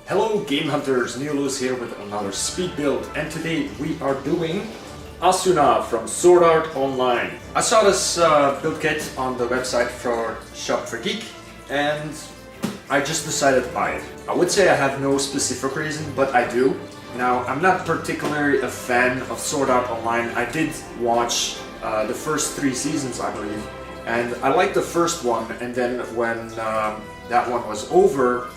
Hello Game Hunters, Neolus here with another speed build, and today we are doing Asuna from Sword Art Online. I saw this build kit on the website for Shop for Geek and I just decided to buy it. I would say I have no specific reason, but I do. Now, I'm not particularly a fan of Sword Art Online. I did watch the first 3 seasons, I believe, and I liked the first one, and then when that one was over,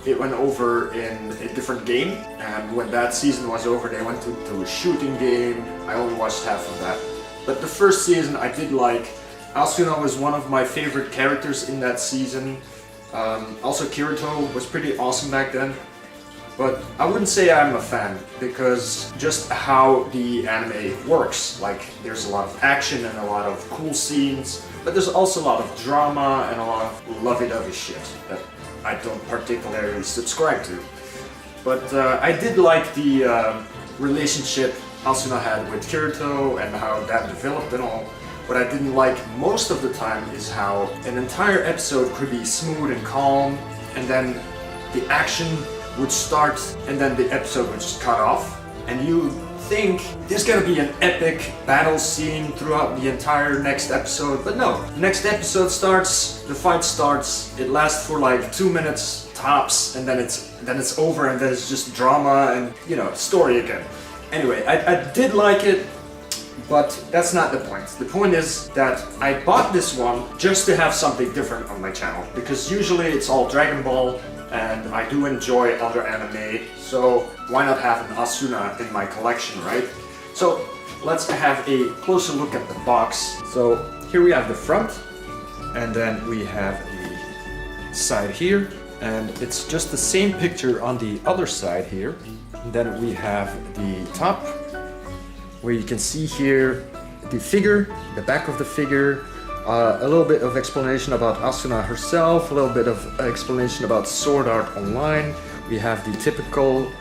it went over in a different game, and when that season was over they went to a shooting game. I only watched half of that. But the first season I did like. Asuna was one of my favorite characters in that season. Also Kirito was pretty awesome back then. But I wouldn't say I'm a fan, because just how the anime works. Like, there's a lot of action and a lot of cool scenes, but there's also a lot of drama and a lot of lovey-dovey shit that I don't particularly subscribe to. But I did like the relationship Asuna had with Kirito and how that developed and all. What I didn't like most of the time is how an entire episode could be smooth and calm, and then the action would start and then the episode would just cut off, and you think there's gonna be an epic battle scene throughout the entire next episode, but no. The next episode starts, the fight starts, it lasts for like 2 minutes tops, and then it's over, and then it's just drama and, you know, story again. Anyway, I did like it, but that's not the point. The point is that I bought this one just to have something different on my channel, because usually it's all Dragon Ball, and I do enjoy other anime, so why not have an Asuna in my collection, right? So let's have a closer look at the box. So here we have the front, and then we have the side here, and it's just the same picture on the other side here. And then we have the top, where you can see here the figure, the back of the figure, a little bit of explanation about Asuna herself, a little bit of explanation about Sword Art Online. We have the typical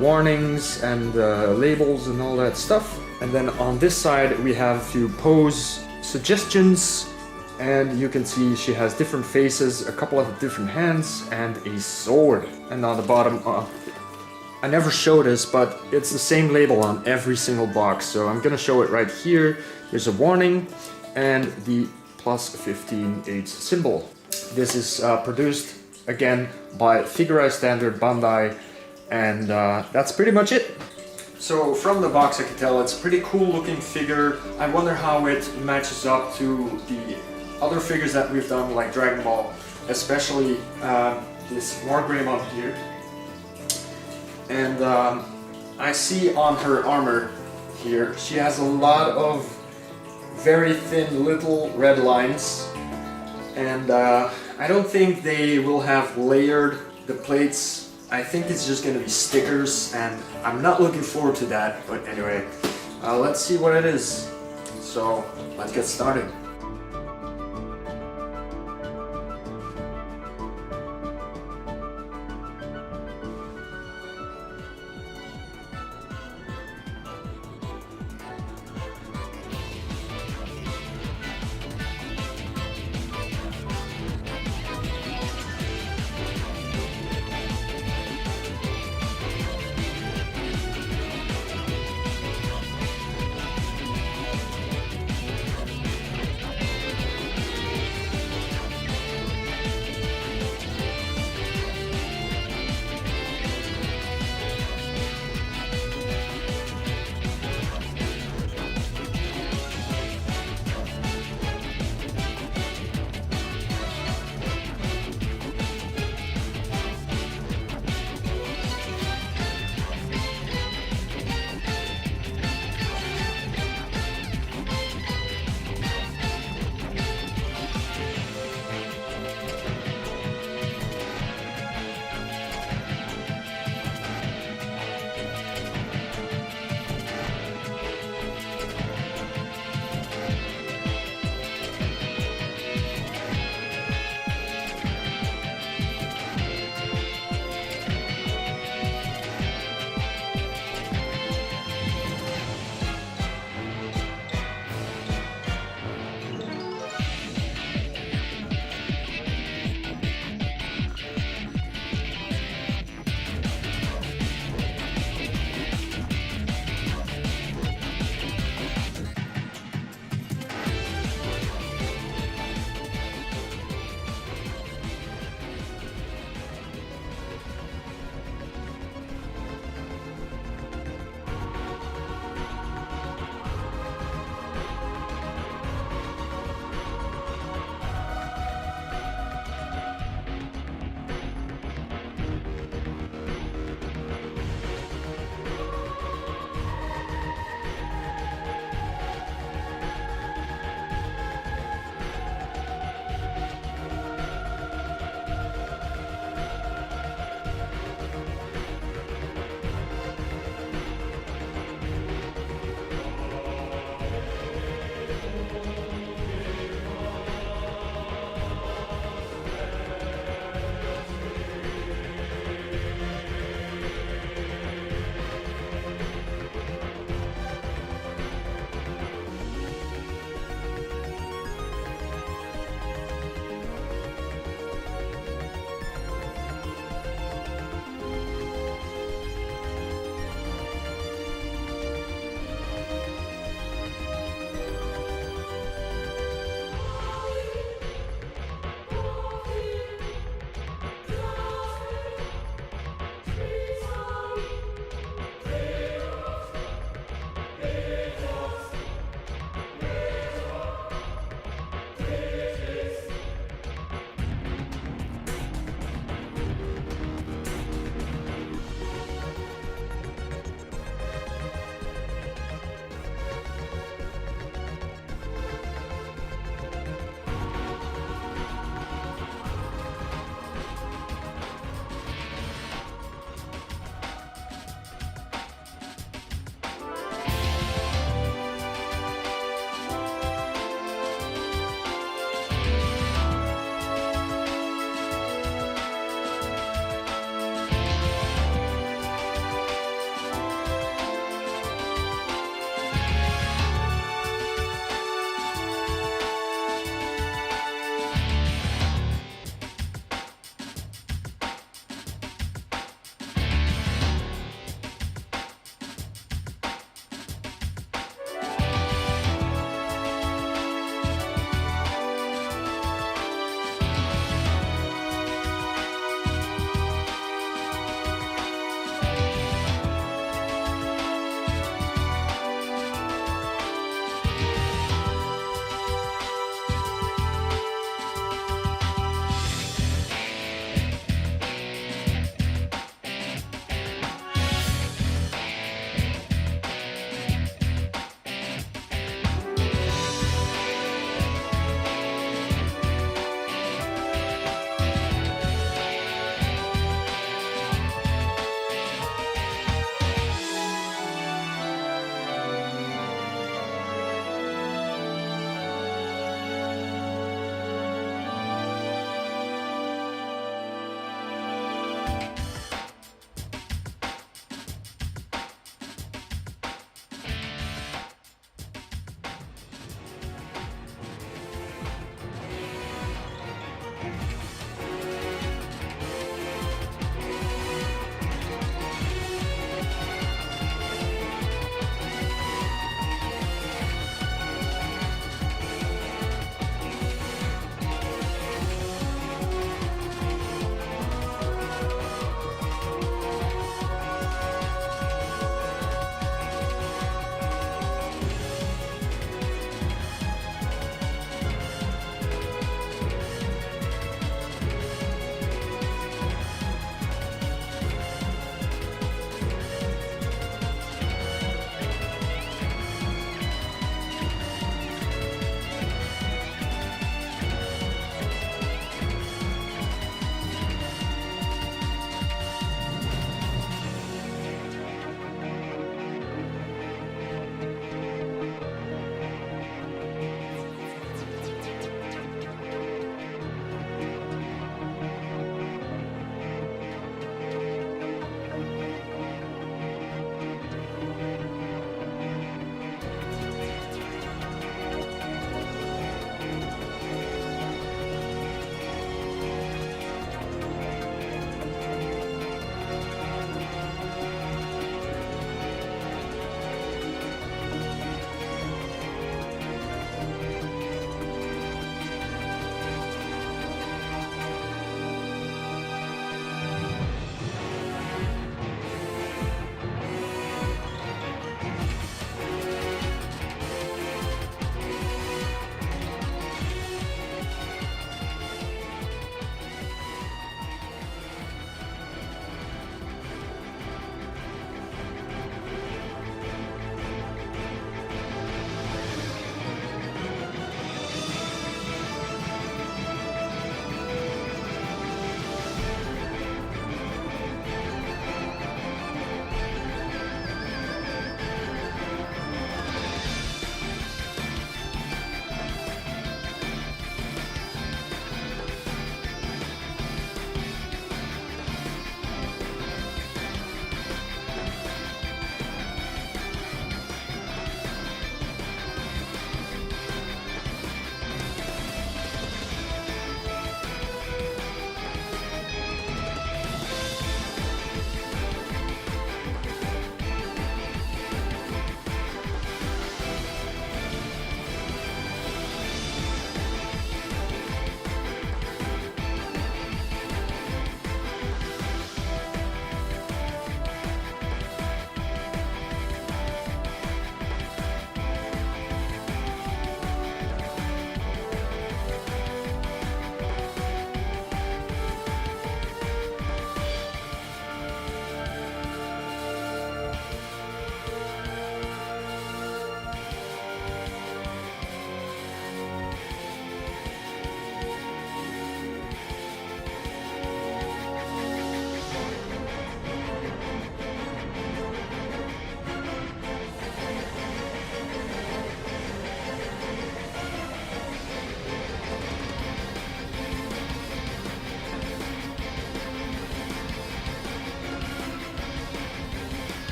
warnings and labels and all that stuff. And then on this side we have a few pose suggestions, and you can see she has different faces, a couple of different hands, and a sword. And on the bottom, I never show this, but it's the same label on every single box, so I'm gonna show it right here. There's a warning and the +15 age symbol. This is produced again by Figure Standard Bandai, and that's pretty much it. So from the box I can tell it's a pretty cool looking figure. I wonder how it matches up to the other figures that we've done, like Dragon Ball, especially this Wargreymon up here. And I see on her armor here, she has a lot of very thin little red lines, and I don't think they will have layered the plates. I think it's just gonna be stickers, and I'm not looking forward to that, but anyway, let's see what it is. So let's get started.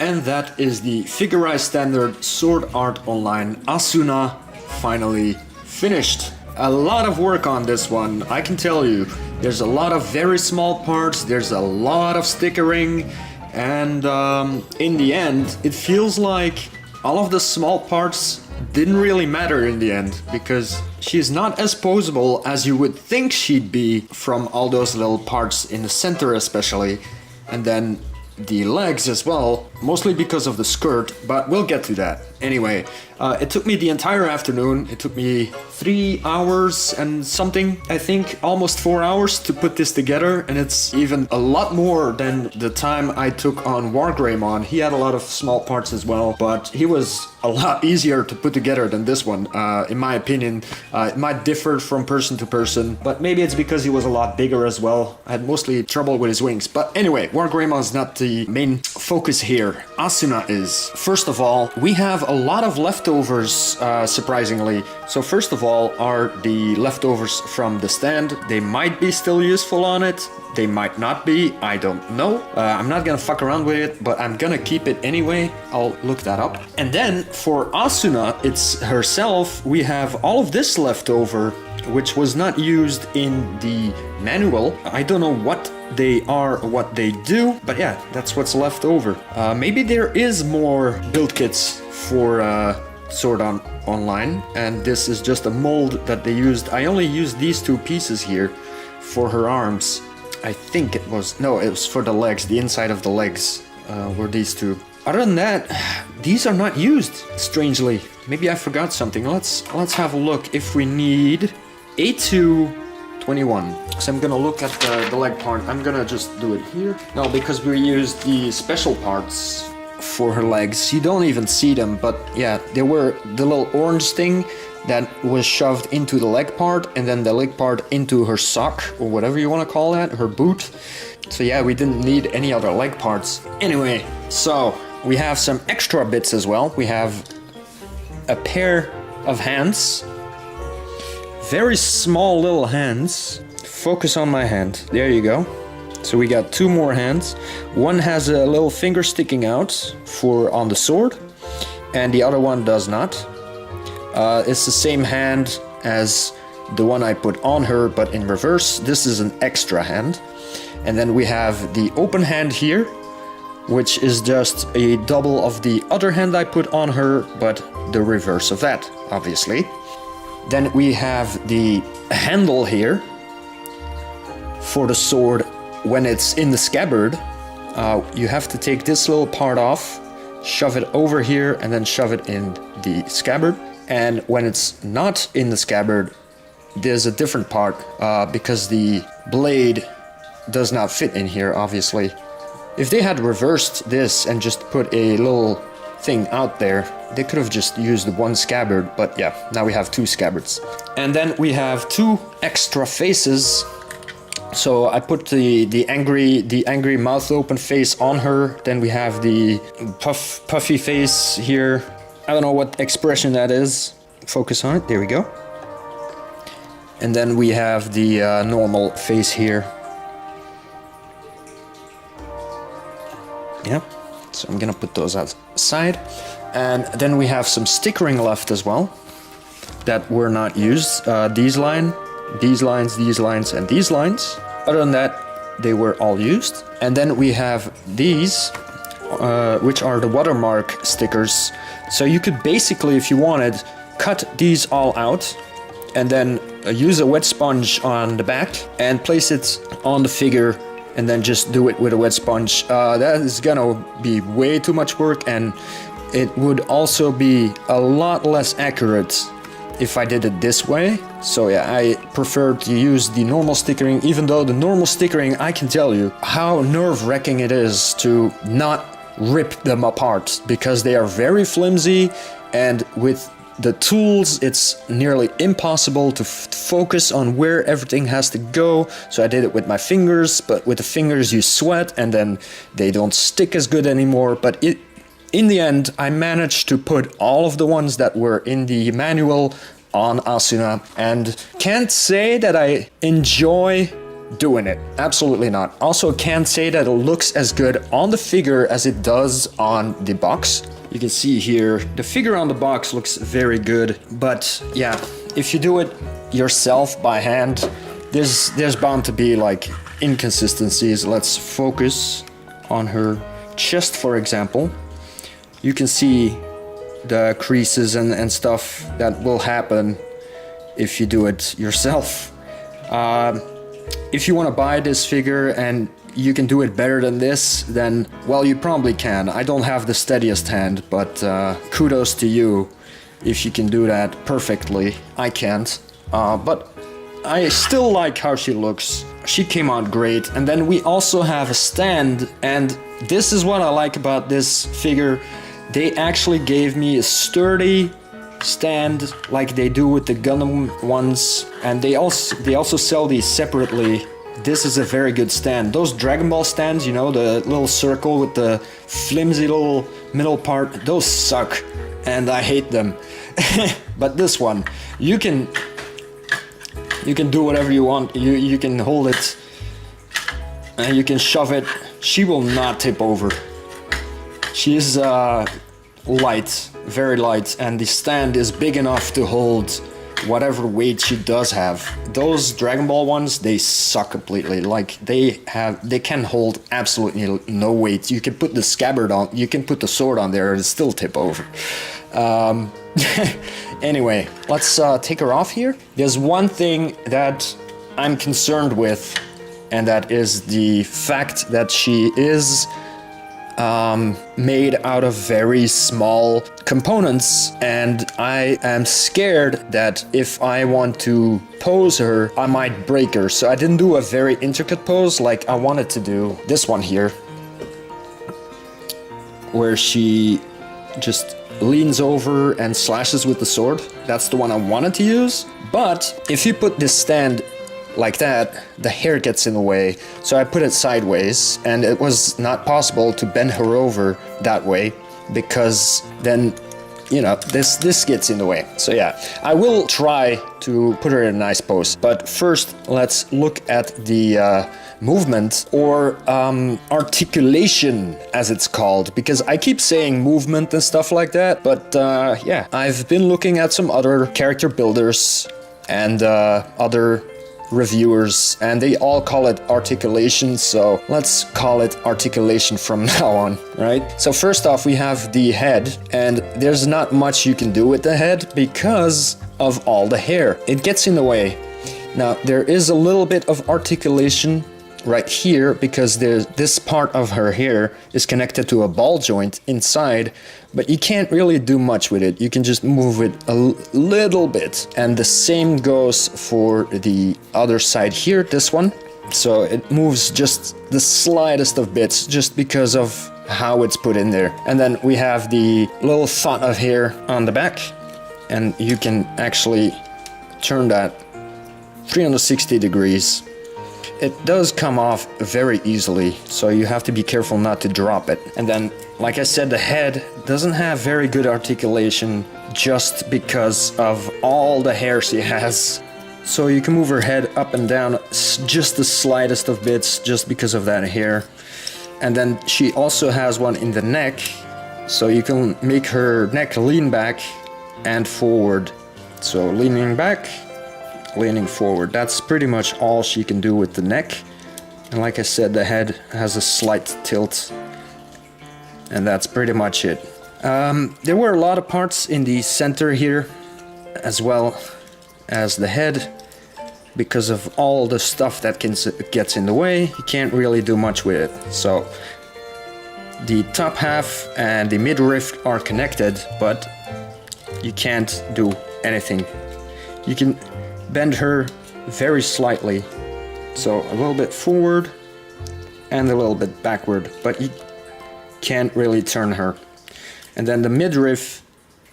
And that is the Figurized Standard Sword Art Online Asuna finally finished. A lot of work on this one, I can tell you. There's a lot of very small parts, there's a lot of stickering, and in the end, it feels like all of the small parts didn't really matter in the end, because she's not as posable as you would think she'd be from all those little parts in the center especially, and then the legs as well, mostly because of the skirt, but we'll get to that. Anyway, it took me the entire afternoon. It took me 3 hours and something, I think, almost 4 hours to put this together, and it's even a lot more than the time I took on Wargreymon. He had a lot of small parts as well, but he was a lot easier to put together than this one, in my opinion. It might differ from person to person, but maybe it's because he was a lot bigger as well. I had mostly trouble with his wings. But anyway, Wargreymon is not the main focus here. Asuna is. First of all, we have a lot of leftovers, surprisingly. So first of all are the leftovers from the stand. They might be still useful on it. They might not be, I don't know. I'm not gonna fuck around with it, but I'm gonna keep it anyway. I'll look that up. And then for Asuna, it's herself, we have all of this left over, which was not used in the manual. I don't know what they are or what they do, but yeah, that's what's left over. Maybe there is more build kits for Sword Art Online, and this is just a mold that they used. I only used these two pieces here for her arms. I think it was, no, it was for the legs, the inside of the legs were these two. Other than that, these are not used, strangely. Maybe I forgot something. Let's have a look if we need A221. So I'm gonna look at the leg part. I'm gonna just do it here. No, because we used the special parts for her legs. You don't even see them, but yeah, they were the little orange thing that was shoved into the leg part, and then the leg part into her sock, or whatever you want to call that, her boot. So yeah, we didn't need any other leg parts. Anyway, so we have some extra bits as well. We have a pair of hands. Very small little hands. Focus on my hand. There you go. So we got 2 more hands. One has a little finger sticking out for on the sword, and the other one does not. It's the same hand as the one I put on her, but in reverse. This is an extra hand. And then we have the open hand here, which is just a double of the other hand I put on her, but the reverse of that, obviously. Then we have the handle here for the sword. When it's in the scabbard, you have to take this little part off, shove it over here, and then shove it in the scabbard. And when it's not in the scabbard, there's a different part, because the blade does not fit in here, obviously. If they had reversed this and just put a little thing out there, they could have just used the one scabbard, but yeah, now we have 2 scabbards. And then we have 2 extra faces. So I put the angry mouth open face on her. Then we have the puffy face here. I don't know what expression that is. Focus on it. There we go. And then we have the normal face here. Yeah. So I'm gonna put those aside. And then we have some stickering left as well that were not used. These lines, and these lines. Other than that, they were all used. And then we have these, which are the Watermark stickers. So you could basically, if you wanted, cut these all out and then use a wet sponge on the back and place it on the figure, and then just do it with a wet sponge. That is gonna be way too much work, and it would also be a lot less accurate if I did it this way. So yeah, I prefer to use the normal stickering, even though the normal stickering, I can tell you how nerve-wracking it is to not rip them apart, because they are very flimsy, and with the tools it's nearly impossible to focus on where everything has to go. So I did it with my fingers, but with the fingers you sweat and then they don't stick as good anymore. But in the end, I managed to put all of the ones that were in the manual on Asuna, and can't say that I enjoy doing it. Absolutely not. Also can't say that it looks as good on the figure as it does on the box. You can see here, the figure on the box looks very good, but yeah, if you do it yourself by hand, there's bound to be like inconsistencies. Let's focus on her chest, for example. You can see the creases and stuff that will happen if you do it yourself. If you want to buy this figure and you can do it better than this, then, well, you probably can. I don't have the steadiest hand, but kudos to you if you can do that perfectly. I can't. But I still like how she looks. She came out great. And then we also have a stand, and this is what I like about this figure. They actually gave me a sturdy stand like they do with the Gundam ones, and they also sell these separately. This is a very good stand. Those Dragon Ball stands, you know, the little circle with the flimsy little middle part, those suck and I hate them. But this one, you can do whatever you want. You can hold it and you can shove it. She will not tip over. She is light, very light, and the stand is big enough to hold whatever weight she does have. Those Dragon Ball ones, they suck completely. Like they can hold absolutely no weight. You can put the scabbard on, you can put the sword on there and it'll still tip over. Anyway, let's take her off here. There's one thing that I'm concerned with, and that is the fact that she is made out of very small components, and I am scared that if I want to pose her, I might break her. So I didn't do a very intricate pose like I wanted to do. This one here, where she just leans over and slashes with the sword. That's the one I wanted to use. But if you put this stand like that, the hair gets in the way, so I put it sideways, and it was not possible to bend her over that way because then, you know, this gets in the way. So yeah, I will try to put her in a nice pose, but first let's look at the movement, or articulation as it's called, because I keep saying movement and stuff like that, but yeah, I've been looking at some other character builders and other reviewers, and they all call it articulation, so let's call it articulation from now on, right? So first off, we have the head, and there's not much you can do with the head because of all the hair. It gets in the way. Now, there is a little bit of articulation right here because there's this part of her hair is connected to a ball joint inside, but you can't really do much with it. You can just move it a little bit, and the same goes for the other side here, this one. So it moves just the slightest of bits just because of how it's put in there. And then we have the little thought of hair on the back, and you can actually turn that 360 degrees. It does come off very easily, so you have to be careful not to drop it. And then, like I said, the head doesn't have very good articulation just because of all the hair she has. So you can move her head up and down just the slightest of bits just because of that hair. And then she also has one in the neck, so you can make her neck lean back and forward. So leaning back, leaning forward. That's pretty much all she can do with the neck. And like I said, the head has a slight tilt, and that's pretty much it. There were a lot of parts in the center here, as well as the head. Because of all the stuff that gets in the way, you can't really do much with it. So the top half and the midriff are connected, but you can't do anything. You can bend her very slightly, so a little bit forward and a little bit backward, but you can't really turn her. And then the midriff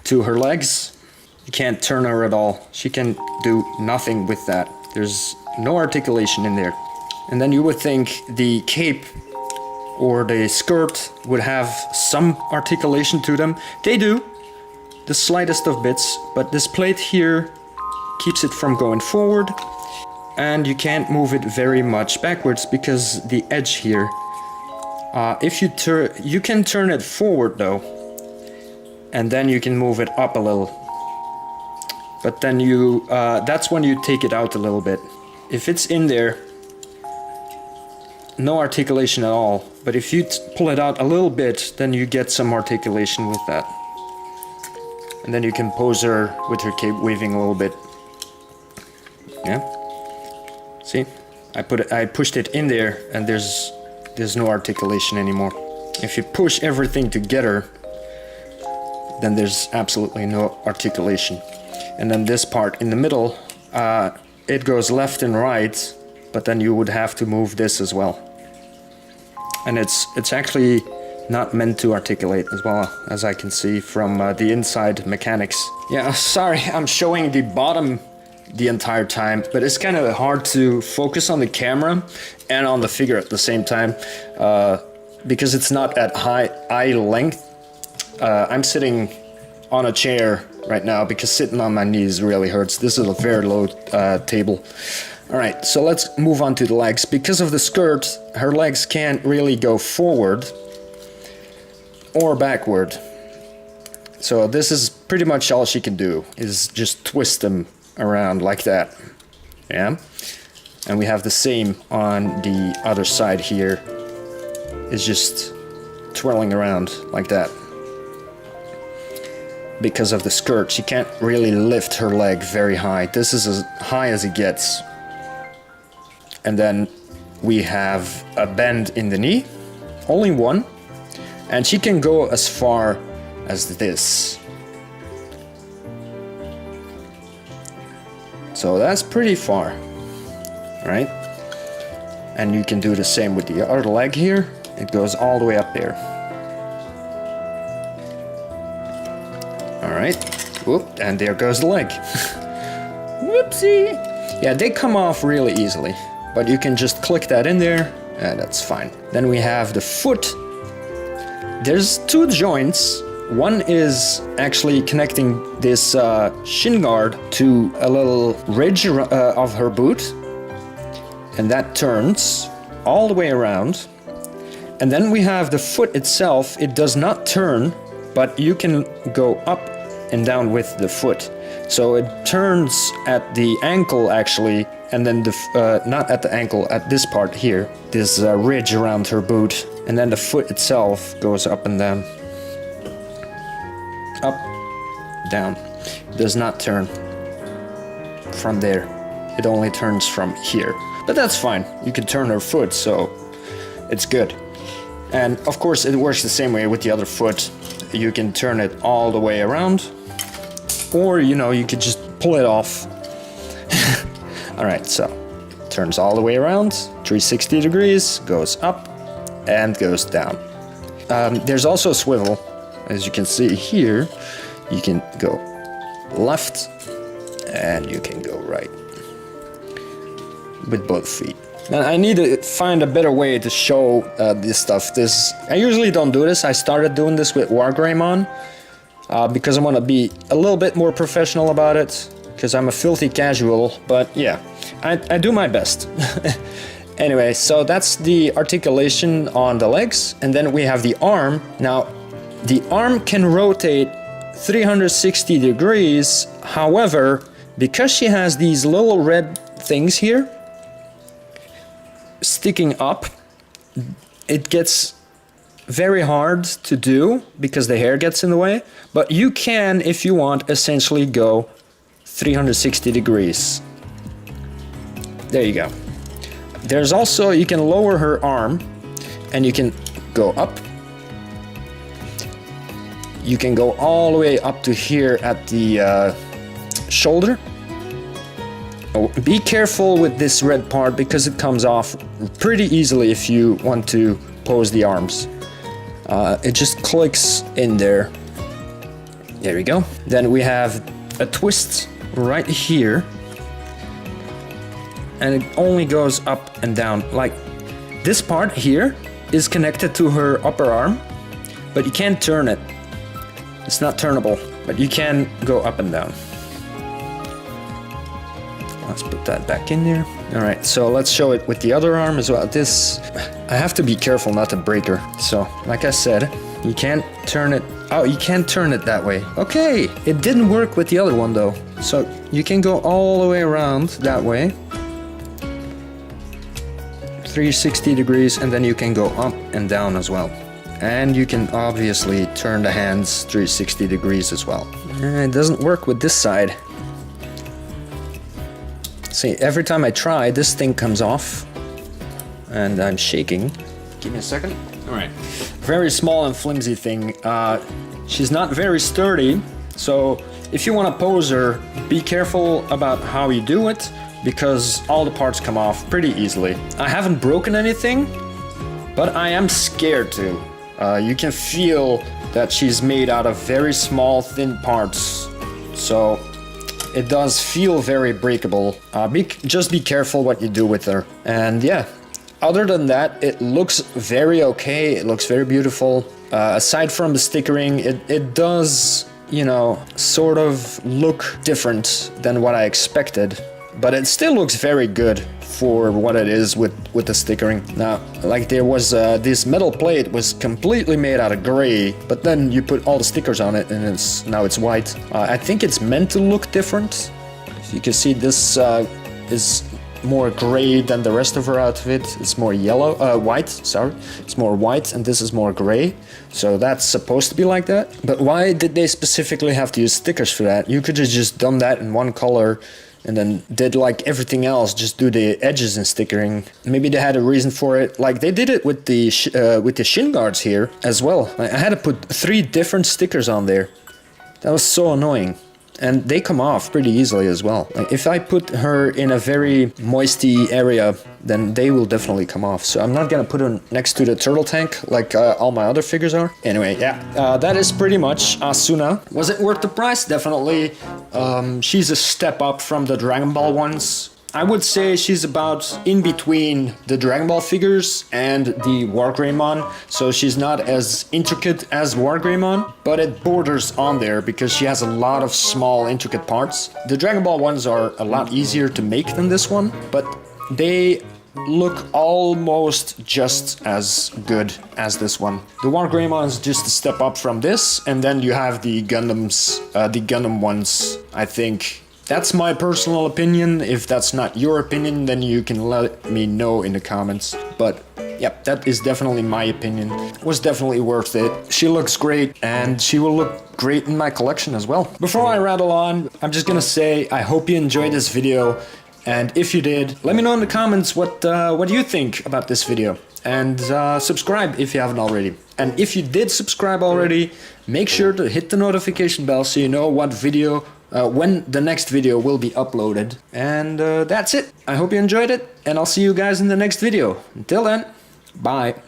to her legs, you can't turn her at all. She can do nothing with that. There's no articulation in there. And then you would think the cape or the skirt would have some articulation to them. They do, the slightest of bits, but this plate here keeps it from going forward. and you can't move it very much backwards because the edge here. If you turn, you can turn it forward though, and then you can move it up a little. But then you, that's when you take it out a little bit. If it's in there, no articulation at all. But if you pull it out a little bit, then you get some articulation with that. And then you can pose her with her cape waving a little bit. Yeah. See, I pushed it in there, and there's no articulation anymore. If you push everything together, then there's absolutely no articulation. And then this part in the middle, it goes left and right, but then you would have to move this as well. And it's actually not meant to articulate as well, as I can see from the inside mechanics. Yeah, sorry, I'm showing the bottom the entire time, but it's kind of hard to focus on the camera and on the figure at the same time, because it's not at high eye length. I'm sitting on a chair right now because sitting on my knees really hurts. This is a very low table. Alright, so let's move on to the legs. Because of the skirt, her legs can't really go forward or backward. So this is pretty much all she can do, is just twist them around like that. Yeah. And we have the same on the other side here. It's just twirling around like that. Because of the skirt, she can't really lift her leg very high. This is as high as it gets. And then we have a bend in the knee, only one, and she can go as far as this. So that's pretty far, right? And you can do the same with the other leg here. It goes all the way up there. All right, whoop, and there goes the leg. Whoopsie. Yeah, they come off really easily. But you can just click that in there, and that's fine. Then we have the foot. There's two joints. One is actually connecting this shin guard to a little ridge of her boot. And that turns all the way around. And then we have the foot itself. It does not turn, but you can go up and down with the foot. So it turns at the ankle actually, and then the not at the ankle, at this part here, this ridge around her boot, and then the foot itself goes up and down. Up, down. It does not turn from there. It only turns from here. But that's fine. You can turn her foot, so it's good. And of course it works the same way with the other foot. You can turn it all the way around, or you know, you could just pull it off. Alright, so turns all the way around, 360 degrees, goes up and goes down. There's also a swivel, as you can see here. You can go left and you can go right with both feet. Now I need to find a better way to show this stuff. I usually don't do this. I started doing this with Wargreymon because I want to be a little bit more professional about it, because I'm a filthy casual, but yeah, I do my best. Anyway, so that's the articulation on the legs, and then we have the arm. Now, the arm can rotate 360 degrees, however, because she has these little red things here sticking up, it gets very hard to do because the hair gets in the way, but you can, if you want, essentially go 360 degrees. There you go. There's also, you can lower her arm and you can go up. You can go all the way up to here at the shoulder. Oh, be careful with this red part because it comes off pretty easily if you want to pose the arms. It just clicks in there. There we go. Then we have a twist right here, and it only goes up and down. Like this part here is connected to her upper arm, but you can't turn it. It's not turnable, but you can go up and down Let's put that back in there. All right, so let's show it with the other arm as well. This, I have to be careful not to break her. So, like I said, you can't turn it. Oh, you can't turn it that way. Okay, it didn't work with the other one though. So you can go all the way around that way. 360 degrees, and then you can go up and down as well. And you can obviously turn the hands 360 degrees as well. It doesn't work with this side. See, every time I try, this thing comes off. And I'm shaking. Give me a second. Alright. Very small and flimsy thing. She's not very sturdy, so if you want to pose her, be careful about how you do it, because all the parts come off pretty easily. I haven't broken anything, but I am scared to. You can feel that she's made out of very small, thin parts, so it does feel very breakable. Just be careful what you do with her. And yeah, other than that, it looks very okay. It looks very beautiful. Aside from the stickering, it does, you know, sort of look different than what I expected. But it still looks very good for what it is with the stickering. Now, like there was this metal plate was completely made out of gray, but then you put all the stickers on it and now it's white. I think it's meant to look different. If you can see, this is more gray than the rest of her outfit. It's more white, sorry. It's more white and this is more gray. So that's supposed to be like that. But why did they specifically have to use stickers for that? You could have just done that in one color and then did like everything else, just do the edges and stickering. Maybe they had a reason for it. Like they did it with the shin guards here as well. I had to put 3 different stickers on there. That was so annoying. And they come off pretty easily as well. Like if I put her in a very moisty area, then they will definitely come off. So I'm not gonna put her next to the turtle tank like all my other figures are. Anyway, yeah, that is pretty much Asuna. Was it worth the price? Definitely. She's a step up from the Dragon Ball ones. I would say she's about in between the Dragon Ball figures and the Wargreymon, so she's not as intricate as Wargreymon, but it borders on there because she has a lot of small intricate parts. The Dragon Ball ones are a lot easier to make than this one, but they look almost just as good as this one. The Wargreymon is just a step up from this, and then you have the Gundams, the Gundam ones, I think. That's my personal opinion. If that's not your opinion, then you can let me know in the comments. But yep, that is definitely my opinion. It was definitely worth it. She looks great and she will look great in my collection as well. Before I rattle on, I'm just gonna say I hope you enjoyed this video. And if you did, let me know in the comments what you think about this video. And subscribe if you haven't already. And if you did subscribe already, make sure to hit the notification bell so you know what video when the next video will be uploaded. And that's it. I hope you enjoyed it, and I'll see you guys in the next video. Until then, bye.